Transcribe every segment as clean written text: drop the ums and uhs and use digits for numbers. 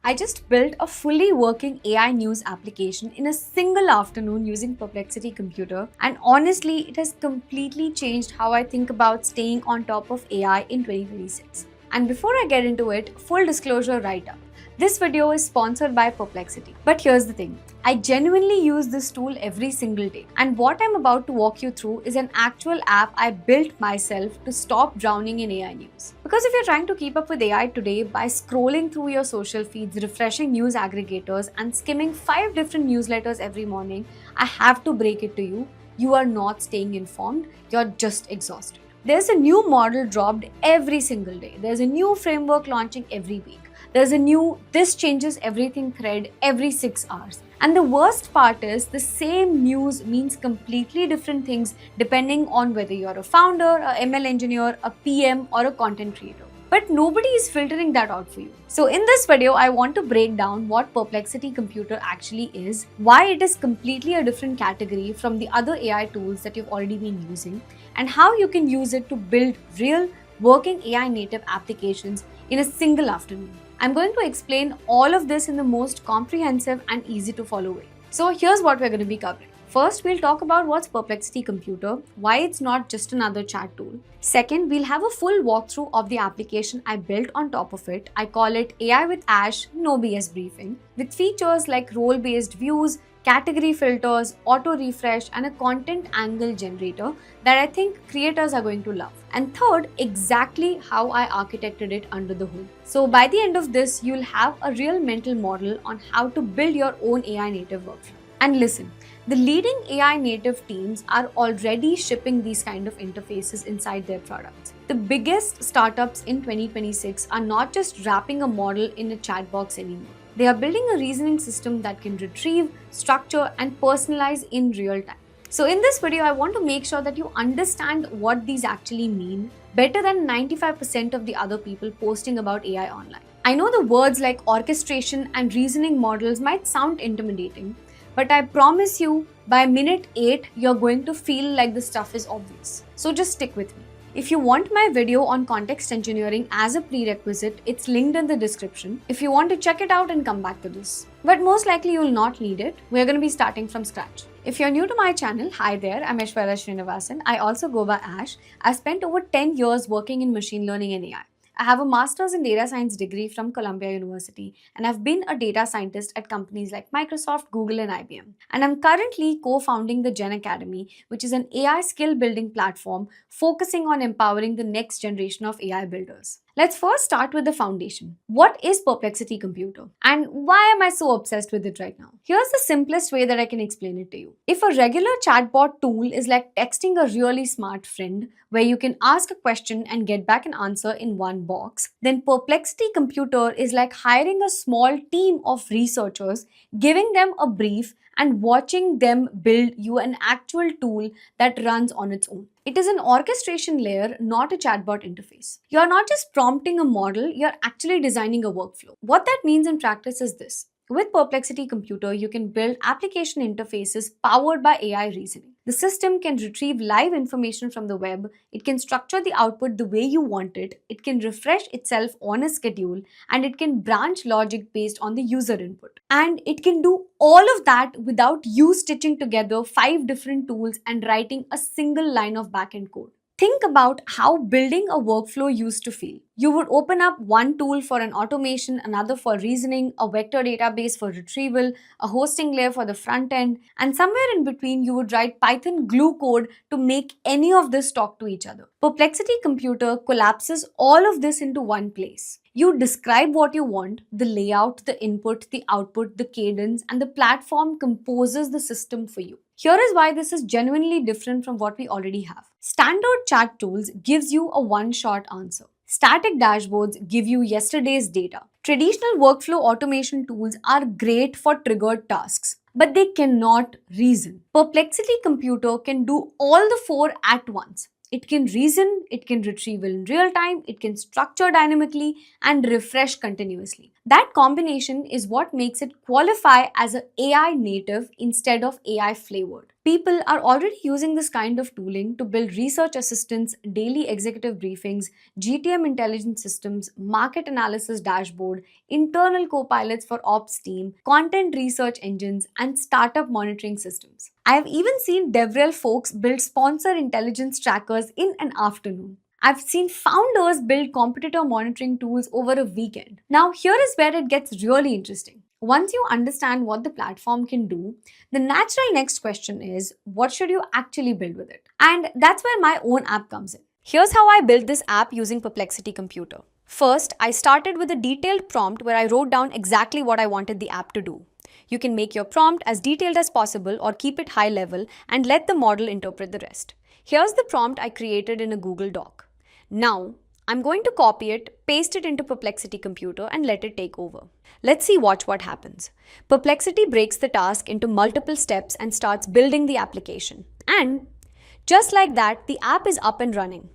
I just built a fully working AI news application in a single afternoon using Perplexity Computer, and honestly, it has completely changed how I think about staying on top of AI in 2026. And before I get into it, full disclosure right up. This video is sponsored by Perplexity. But here's the thing, I genuinely use this tool every single day. And what I'm about to walk you through is an actual app I built myself to stop drowning in AI news. Because if you're trying to keep up with AI today by scrolling through your social feeds, refreshing news aggregators, and skimming 5 different newsletters every morning, I have to break it to you. You are not staying informed, you're just exhausted. There's a new model dropped every single day. There's a new framework launching every week. There's a new "this changes everything" thread every 6 hours. And the worst part is the same news means completely different things depending on whether you're a founder, a ML engineer, a PM, or a content creator. But nobody is filtering that out for you. So in this video, I want to break down what Perplexity Computer actually is, why it is completely a different category from the other AI tools that you've already been using, and how you can use it to build real working AI native applications in a single afternoon. I'm going to explain all of this in the most comprehensive and easy to follow way. So here's what we're going to be covering. First, we'll talk about what's Perplexity Computer, why it's not just another chat tool. Second, we'll have a full walkthrough of the application I built on top of it. I call it AI with Ash, no BS briefing, with features like role-based views, category filters, auto refresh, and a content angle generator that I think creators are going to love. And third, exactly how I architected it under the hood. So by the end of this, you'll have a real mental model on how to build your own AI native workflow. And listen, the leading AI native teams are already shipping these kind of interfaces inside their products. The biggest startups in 2026 are not just wrapping a model in a chat box anymore. They are building a reasoning system that can retrieve, structure, and personalize in real time. So in this video, I want to make sure that you understand what these actually mean better than 95% of the other people posting about AI online. I know the words like orchestration and reasoning models might sound intimidating, but I promise you, by minute 8, you're going to feel like the stuff is obvious. So just stick with me. If you want my video on context engineering as a prerequisite, it's linked in the description if you want to check it out and come back to this. But most likely you will not need it. We're going to be starting from scratch. If you're new to my channel, hi there, I'm Aishwarya Srinivasan. I also go by Ash. I've spent over 10 years working in machine learning and AI. I have a master's in data science degree from Columbia University, and I've been a data scientist at companies like Microsoft, Google, and IBM. And I'm currently co-founding the Gen Academy, which is an AI skill building platform focusing on empowering the next generation of AI builders. Let's first start with the foundation. What is Perplexity Computer? And why am I so obsessed with it right now? Here's the simplest way that I can explain it to you. If a regular chatbot tool is like texting a really smart friend, where you can ask a question and get back an answer in one box, then Perplexity Computer is like hiring a small team of researchers, giving them a brief, and watching them build you an actual tool that runs on its own. It is an orchestration layer, not a chatbot interface. You're not just prompting a model, you're actually designing a workflow. What that means in practice is this. With Perplexity Computer, you can build application interfaces powered by AI reasoning. The system can retrieve live information from the web, it can structure the output the way you want it can refresh itself on a schedule, and it can branch logic based on the user input. And it can do all of that without you stitching together 5 different tools and writing a single line of backend code. Think about how building a workflow used to feel. You would open up one tool for an automation, another for reasoning, a vector database for retrieval, a hosting layer for the front end, and somewhere in between you would write Python glue code to make any of this talk to each other. Perplexity Computer collapses all of this into one place. You describe what you want, the layout, the input, the output, the cadence, and the platform composes the system for you. Here is why this is genuinely different from what we already have. Standard chat tools gives you a one-shot answer. Static dashboards give you yesterday's data. Traditional workflow automation tools are great for triggered tasks, but they cannot reason. Perplexity Computer can do all the 4 at once. It can reason, it can retrieve in real time, it can structure dynamically, and refresh continuously. That combination is what makes it qualify as an AI native instead of AI flavored. People are already using this kind of tooling to build research assistants, daily executive briefings, GTM intelligence systems, market analysis dashboard, internal co-pilots for ops team, content research engines, and startup monitoring systems. I have even seen DevRel folks build sponsor intelligence trackers in an afternoon. I've seen founders build competitor monitoring tools over a weekend. Now, here is where it gets really interesting. Once you understand what the platform can do, the natural next question is, what should you actually build with it? And that's where my own app comes in. Here's how I built this app using Perplexity Computer. First, I started with a detailed prompt where I wrote down exactly what I wanted the app to do. You can make your prompt as detailed as possible or keep it high level and let the model interpret the rest. Here's the prompt I created in a Google Doc. Now, I'm going to copy it, paste it into Perplexity Computer and let it take over. Let's see what happens. Perplexity breaks the task into multiple steps and starts building the application. And just like that, the app is up and running.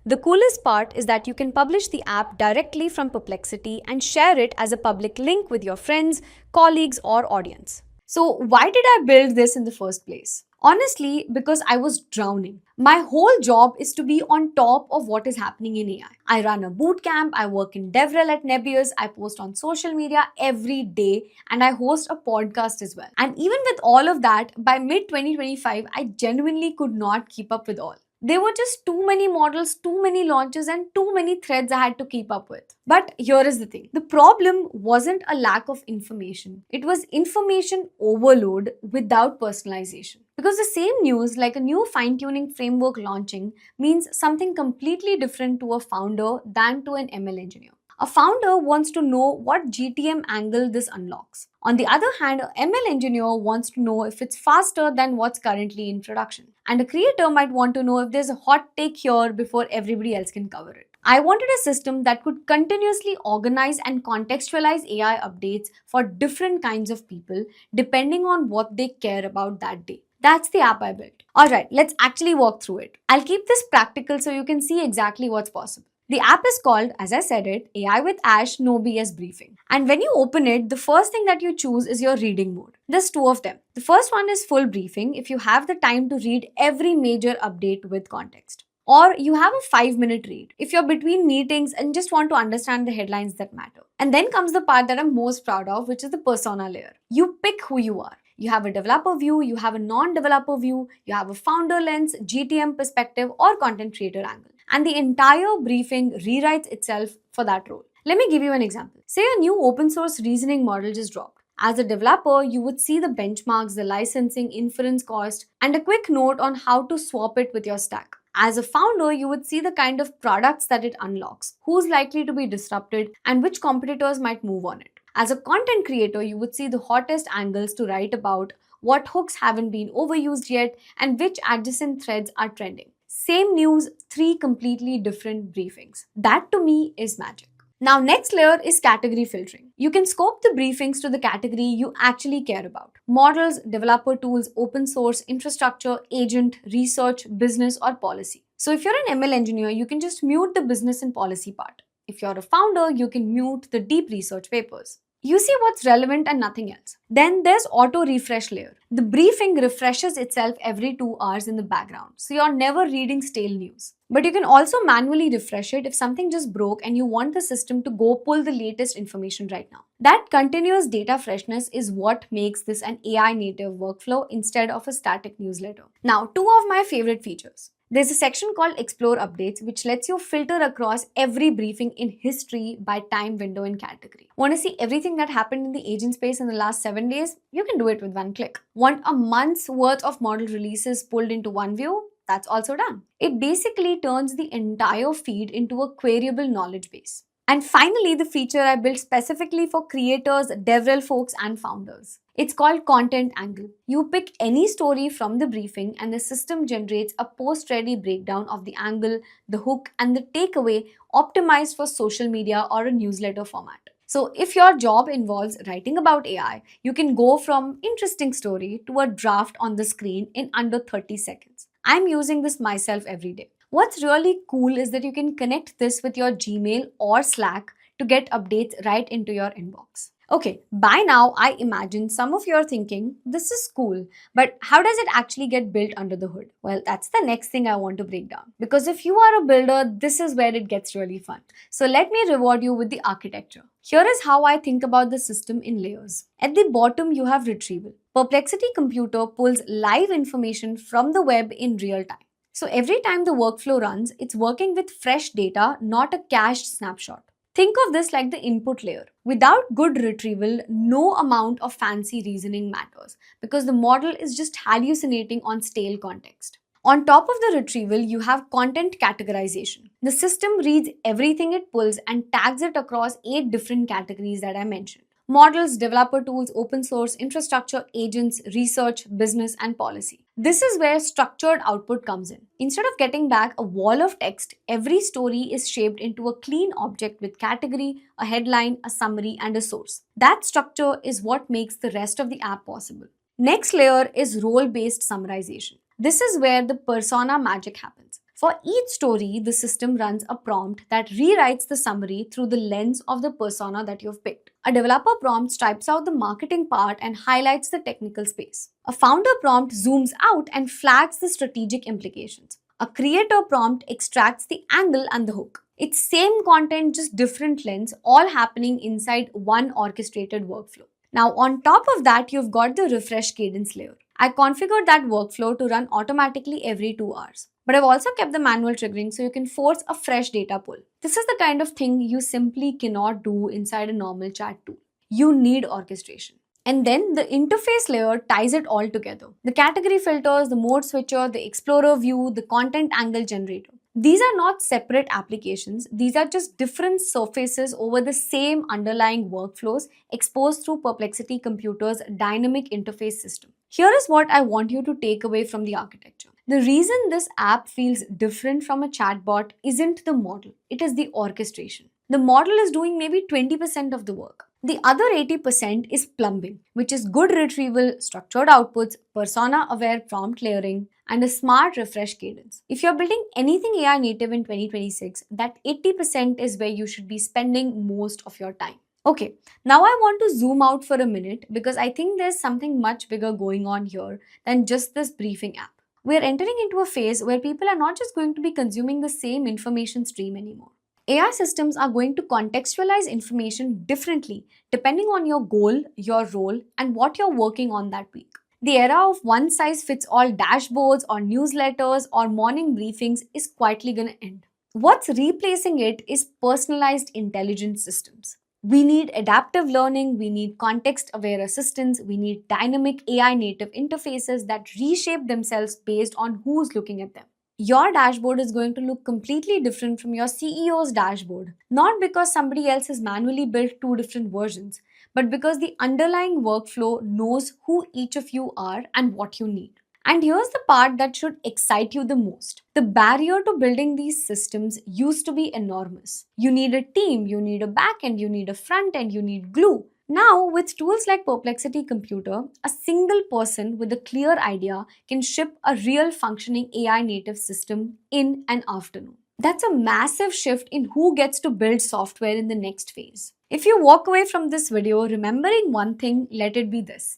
The coolest part is that you can publish the app directly from Perplexity and share it as a public link with your friends, colleagues, or audience. So, why did I build this in the first place? Honestly, because I was drowning. My whole job is to be on top of what is happening in AI. I run a bootcamp, I work in DevRel at Nebius, I post on social media every day, and I host a podcast as well. And even with all of that, by mid 2025, I genuinely could not keep up with all. There were just too many models, too many launches, and too many threads I had to keep up with. But here is the thing. The problem wasn't a lack of information. It was information overload without personalization. Because the same news, like a new fine-tuning framework launching, means something completely different to a founder than to an ML engineer. A founder wants to know what GTM angle this unlocks. On the other hand, an ML engineer wants to know if it's faster than what's currently in production. And a creator might want to know if there's a hot take here before everybody else can cover it. I wanted a system that could continuously organize and contextualize AI updates for different kinds of people depending on what they care about that day. That's the app I built. Alright, let's actually walk through it. I'll keep this practical so you can see exactly what's possible. The app is called, as I said it, AI with Ash No BS Briefing. And when you open it, the first thing that you choose is your reading mode. There's two of them. The first one is full briefing if you have the time to read every major update with context. Or you have a 5-minute read if you're between meetings and just want to understand the headlines that matter. And then comes the part that I'm most proud of, which is the persona layer. You pick who you are. You have a developer view, you have a non-developer view, you have a founder lens, GTM perspective, or content creator angle. And the entire briefing rewrites itself for that role. Let me give you an example. Say a new open source reasoning model just dropped. As a developer, you would see the benchmarks, the licensing, inference cost, and a quick note on how to swap it with your stack. As a founder, you would see the kind of products that it unlocks, who's likely to be disrupted, and which competitors might move on it. As a content creator, you would see the hottest angles to write about, what hooks haven't been overused yet, and which adjacent threads are trending. Same news, 3 completely different briefings. That to me is magic. Now, next layer is category filtering. You can scope the briefings to the category you actually care about. Models, developer tools, open source, infrastructure, agent, research, business, or policy. So if you're an ML engineer, you can just mute the business and policy part. If you're a founder, you can mute the deep research papers. You see what's relevant and nothing else. Then there's auto refresh layer. The briefing refreshes itself every 2 hours in the background, so you're never reading stale news. But you can also manually refresh it if something just broke and you want the system to go pull the latest information right now. That continuous data freshness is what makes this an AI native workflow instead of a static newsletter. Now, 2 of my favorite features. There's a section called Explore Updates, which lets you filter across every briefing in history by time, window, and category. Want to see everything that happened in the agent space in the last 7 days? You can do it with one click. Want a month's worth of model releases pulled into one view? That's also done. It basically turns the entire feed into a queryable knowledge base. And finally, the feature I built specifically for creators, DevRel folks, and founders. It's called Content Angle. You pick any story from the briefing and the system generates a post-ready breakdown of the angle, the hook, and the takeaway optimized for social media or a newsletter format. So if your job involves writing about AI, you can go from interesting story to a draft on the screen in under 30 seconds. I'm using this myself every day. What's really cool is that you can connect this with your Gmail or Slack, to get updates right into your inbox. Okay, by now I imagine some of you are thinking, this is cool, but how does it actually get built under the hood? Well, that's the next thing I want to break down. Because if you are a builder, this is where it gets really fun. So let me reward you with the architecture. Here is how I think about the system in layers. At the bottom, you have retrieval. Perplexity Computer pulls live information from the web in real time. So every time the workflow runs, it's working with fresh data, not a cached snapshot. Think of this like the input layer. Without good retrieval, no amount of fancy reasoning matters because the model is just hallucinating on stale context. On top of the retrieval, you have content categorization. The system reads everything it pulls and tags it across 8 different categories that I mentioned: models, developer tools, open source, infrastructure, agents, research, business, and policy. This is where structured output comes in. Instead of getting back a wall of text, every story is shaped into a clean object with category, a headline, a summary, and a source. That structure is what makes the rest of the app possible. Next layer is role-based summarization. This is where the persona magic happens. For each story, the system runs a prompt that rewrites the summary through the lens of the persona that you've picked. A developer prompt stripes out the marketing part and highlights the technical space. A founder prompt zooms out and flags the strategic implications. A creator prompt extracts the angle and the hook. It's same content, just different lens, all happening inside one orchestrated workflow. Now, on top of that, you've got the refresh cadence layer. I configured that workflow to run automatically every 2 hours. But I've also kept the manual triggering so you can force a fresh data pull. This is the kind of thing you simply cannot do inside a normal chat tool. You need orchestration. And then the interface layer ties it all together. The category filters, the mode switcher, the explorer view, the content angle generator. These are not separate applications. These are just different surfaces over the same underlying workflows exposed through Perplexity Computer's dynamic interface system. Here is what I want you to take away from the architecture. The reason this app feels different from a chatbot isn't the model, it is the orchestration. The model is doing maybe 20% of the work. The other 80% is plumbing, which is good retrieval, structured outputs, persona-aware prompt layering, and a smart refresh cadence. If you're building anything AI native in 2026, that 80% is where you should be spending most of your time. Okay, now I want to zoom out for a minute because I think there's something much bigger going on here than just this briefing app. We're entering into a phase where people are not just going to be consuming the same information stream anymore. AI systems are going to contextualize information differently depending on your goal, your role, and what you're working on that week. The era of one-size-fits-all dashboards or newsletters or morning briefings is quietly going to end. What's replacing it is personalized intelligence systems. We need adaptive learning, we need context-aware assistance, we need dynamic AI-native interfaces that reshape themselves based on who's looking at them. Your dashboard is going to look completely different from your CEO's dashboard, not because somebody else has manually built 2 different versions, but because the underlying workflow knows who each of you are and what you need. And here's the part that should excite you the most. The barrier to building these systems used to be enormous. You need a team, you need a backend, you need a front end, you need glue. Now, with tools like Perplexity Computer, a single person with a clear idea can ship a real functioning AI native system in an afternoon. That's a massive shift in who gets to build software in the next phase. If you walk away from this video remembering one thing, let it be this.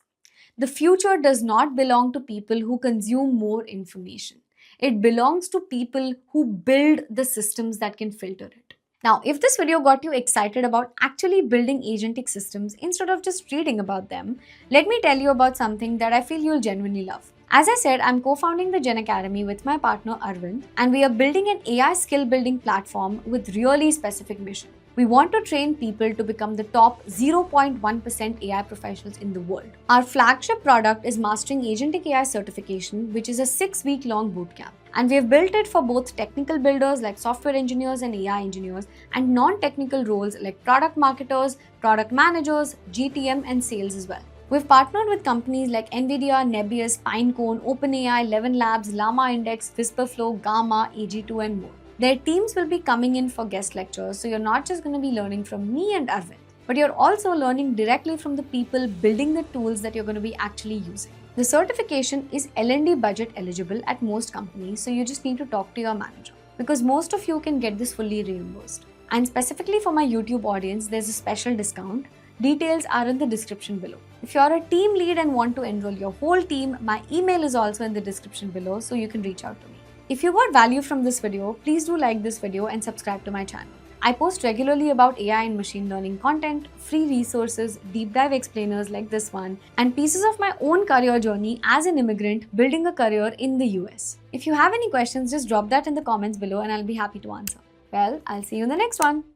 The future does not belong to people who consume more information. It belongs to people who build the systems that can filter it. Now, if this video got you excited about actually building agentic systems instead of just reading about them, let me tell you about something that I feel you'll genuinely love. As I said, I'm co-founding the Gen Academy with my partner Arvind, and we are building an AI skill building platform with really specific mission. We want to train people to become the top 0.1% AI professionals in the world. Our flagship product is Mastering Agentic AI Certification, which is a 6-week-long bootcamp. And we have built it for both technical builders like software engineers and AI engineers, and non-technical roles like product marketers, product managers, GTM, and sales as well. We've partnered with companies like NVIDIA, Nebius, Pinecone, OpenAI, Levin Labs, Llama Index, Whisperflow, Gamma, AG2, and more. Their teams will be coming in for guest lectures, so you're not just going to be learning from me and Arvind, but you're also learning directly from the people building the tools that you're going to be actually using. The certification is L&D budget eligible at most companies, so you just need to talk to your manager, because most of you can get this fully reimbursed. And specifically for my YouTube audience, there's a special discount. Details are in the description below. If you're a team lead and want to enroll your whole team, my email is also in the description below, so you can reach out to me. If you got value from this video, please do like this video and subscribe to my channel. I post regularly about AI and machine learning content, free resources, deep dive explainers like this one, and pieces of my own career journey as an immigrant building a career in the US. If you have any questions, just drop that in the comments below and I'll be happy to answer. Well, I'll see you in the next one.